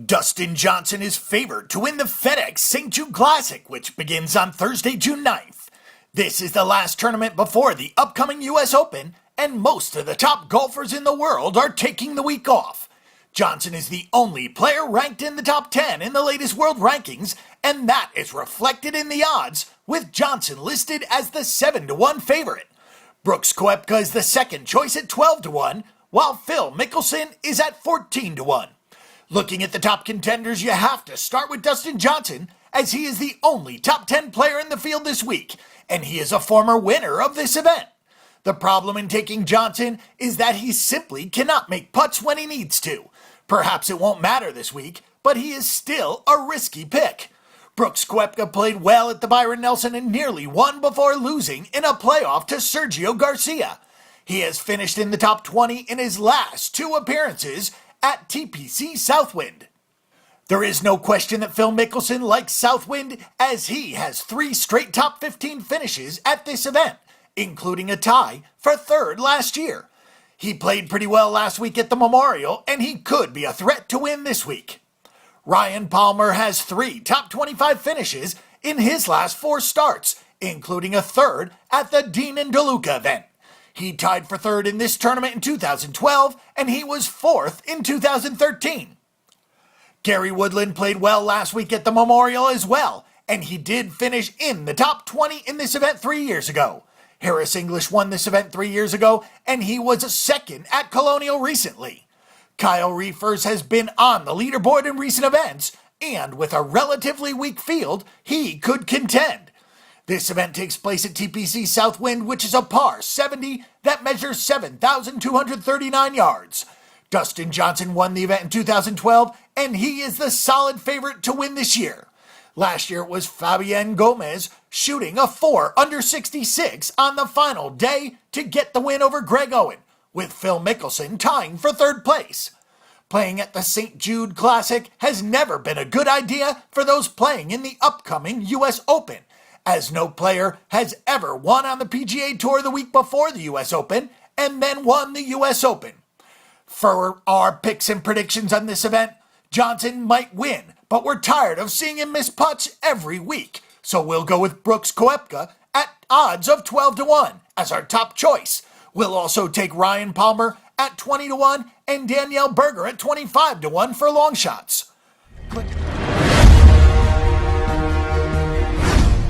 Dustin Johnson is favored to win the FEDEX St. Jude Classic, which begins on Thursday, June 9th. This is the last tournament before the upcoming U.S. Open, and most of the top golfers in the world are taking the week off. Johnson is the only player ranked in the top 10 in the latest world rankings, and that is reflected in the odds, with Johnson listed as the 7-1 favorite. Brooks Koepka is the second choice at 12-1, while Phil Mickelson is at 14-1. Looking at the top contenders, you have to start with Dustin Johnson, as he is the only top 10 player in the field this week, and he is a former winner of this event. The problem in taking Johnson is that he simply cannot make putts when he needs to. Perhaps it won't matter this week, but he is still a risky pick. Brooks Koepka played well at the Byron Nelson and nearly won before losing in a playoff to Sergio Garcia. He has finished in the top 20 in his last two appearances at TPC Southwind. There is no question that Phil Mickelson likes Southwind, as he has 3 straight top 15 finishes at this event, including a tie for third last year. He played pretty well last week at the Memorial, and he could be a threat to win this week. Ryan Palmer has 3 top 25 finishes in his last 4 starts, including a third at the Dean and DeLuca event. He tied for third in this tournament in 2012, and he was 4th in 2013. Gary Woodland played well last week at the Memorial as well, and he did finish in the top 20 in this event 3 years ago. Harris English won this event 3 years ago, and he was second at Colonial recently. Kyle Reefers has been on the leaderboard in recent events, and with a relatively weak field, he could contend. This event takes place at TPC Southwind, which is a par 70 that measures 7,239 yards. Dustin Johnson won the event in 2012, and he is the solid favorite to win this year. Last year it was Fabian Gomez shooting a 4 under 66 on the final day to get the win over Greg Owen, with Phil Mickelson tying for third place. Playing at the St. Jude Classic has never been a good idea for those playing in the upcoming U.S. Open, as no player has ever won on the PGA Tour the week before the U.S. Open and then won the U.S. Open. For our picks and predictions on this event, Johnson might win, but we're tired of seeing him miss putts every week, so we'll go with Brooks Koepka at odds of 12-1 as our top choice. We'll also take Ryan Palmer at 20-1 and Danielle Berger at 25-1 for long shots.